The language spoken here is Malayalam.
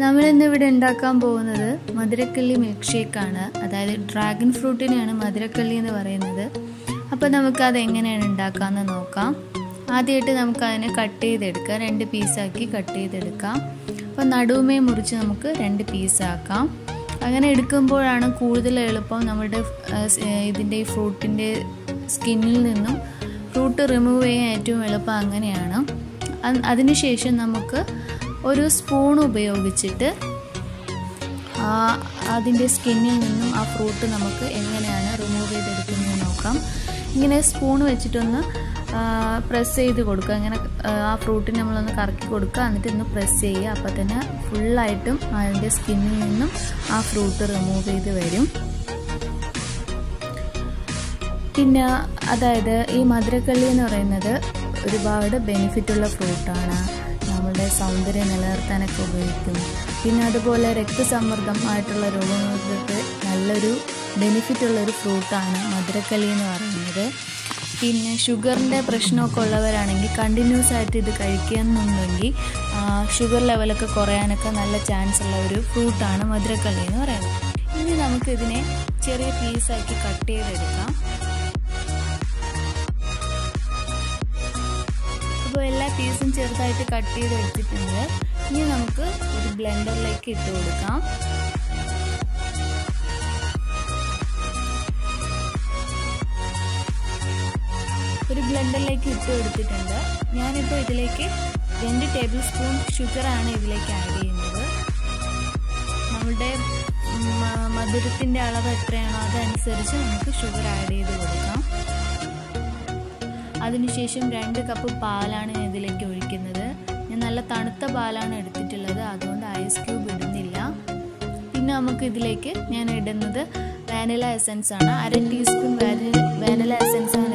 നമ്മൾ ഇന്നിവിടെ ഉണ്ടാക്കാൻ പോകുന്നത് മധുരക്കള്ളി മിൽക്ക് ഷേക്കാണ്. അതായത് ഡ്രാഗൺ ഫ്രൂട്ടിനെയാണ് മധുരക്കള്ളി എന്ന് പറയുന്നത്. അപ്പോൾ നമുക്കത് എങ്ങനെയാണ് ഉണ്ടാക്കാമെന്ന് നോക്കാം. ആദ്യമായിട്ട് നമുക്കതിനെ കട്ട് ചെയ്തെടുക്കാം, 2 പീസാക്കി കട്ട് ചെയ്തെടുക്കാം. അപ്പോൾ നടുവുമേ മുറിച്ച് നമുക്ക് 2 പീസാക്കാം. അങ്ങനെ എടുക്കുമ്പോഴാണ് കൂടുതൽ എളുപ്പം. നമ്മുടെ ഇതിൻ്റെ ഈ ഫ്രൂട്ടിൻ്റെ സ്കിന്നിൽ നിന്നും ഫ്രൂട്ട് റിമൂവ് ചെയ്യാൻ ഏറ്റവും എളുപ്പം അങ്ങനെയാണ്. അതിനുശേഷം നമുക്ക് ഒരു സ്പൂൺ ഉപയോഗിച്ചിട്ട് അതിൻ്റെ സ്കിന്നിൽ നിന്നും ആ ഫ്രൂട്ട് നമുക്ക് എങ്ങനെയാണ് റിമൂവ് ചെയ്തെടുക്കുന്നത് നോക്കാം. ഇങ്ങനെ സ്പൂൺ വെച്ചിട്ടൊന്ന് പ്രസ് ചെയ്ത് കൊടുക്കുക. ഇങ്ങനെ ആ ഫ്രൂട്ടിനെ നമ്മളൊന്ന് കറക്കി കൊടുക്കുക, എന്നിട്ട് ഒന്ന് പ്രസ് ചെയ്യുക. അപ്പോൾ തന്നെ ഫുള്ളായിട്ടും അതിൻ്റെ സ്കിന്നിൽ നിന്നും ആ ഫ്രൂട്ട് റിമൂവ് ചെയ്ത് വരും. പിന്നെ അതായത് ഈ മധുരക്കള്ളി എന്ന് പറയുന്നത് ഒരുപാട് ബെനിഫിറ്റുള്ള ഫ്രൂട്ടാണ്. നമ്മുടെ സൗന്ദര്യം നിലനിർത്താനൊക്കെ ഉപയോഗിക്കും. പിന്നെ അതുപോലെ രക്തസമ്മർദ്ദമായിട്ടുള്ള രോഗങ്ങൾക്ക് നല്ലൊരു ബെനിഫിറ്റുള്ളൊരു ഫ്രൂട്ടാണ് മധുരക്കള്ളി എന്ന് പറയുന്നത്. പിന്നെ ഷുഗറിൻ്റെ പ്രശ്നമൊക്കെ ഉള്ളവരാണെങ്കിൽ കണ്ടിന്യൂസ് ആയിട്ട് ഇത് കഴിക്കുകയെന്നുണ്ടെങ്കിൽ ഷുഗർ ലെവലൊക്കെ കുറയാനൊക്കെ നല്ല ചാൻസ് ഉള്ള ഒരു ഫ്രൂട്ടാണ് മധുരക്കള്ളി എന്ന് പറയുന്നത്. ഇനി നമുക്കിതിനെ ചെറിയ പീസാക്കി കട്ട് ചെയ്തെടുക്കാം. അപ്പോൾ എല്ലാ പീസും ചെറുതായിട്ട് കട്ട് ചെയ്തെടുത്തിട്ടുണ്ട്. ഇനി നമുക്ക് ഒരു ബ്ലെൻഡറിലേക്ക് ഇട്ട് കൊടുക്കാം. ഒരു ബ്ലെൻഡറിലേക്ക് ഇട്ട് കൊടുത്തിട്ടുണ്ട്. ഞാനിപ്പോൾ ഇതിലേക്ക് 2 ടേബിൾ സ്പൂൺ ഷുഗറാണ് ഇതിലേക്ക് ആഡ് ചെയ്യുന്നത്. നമ്മളുടെ മധുരത്തിൻ്റെ അളവ് എത്രയാണോ അതനുസരിച്ച് നമുക്ക് ഷുഗർ ആഡ് ചെയ്ത് കൊടുക്കാം. അതിനുശേഷം 2 കപ്പ് പാലാണ് ഞാൻ ഇതിലേക്ക് ഒഴിക്കുന്നത്. ഞാൻ നല്ല തണുത്ത പാലാണ് എടുത്തിട്ടുള്ളത്, അതുകൊണ്ട് ഐസ് ക്യൂബ് ഇടുന്നില്ല. പിന്നെ നമുക്ക് ഇതിലേക്ക് ഞാൻ ഇടുന്നത് വാനില എസൻസ് ആണ്. 1/2 ടീസ്പൂൺ വാനില എസൻസ് ആണ്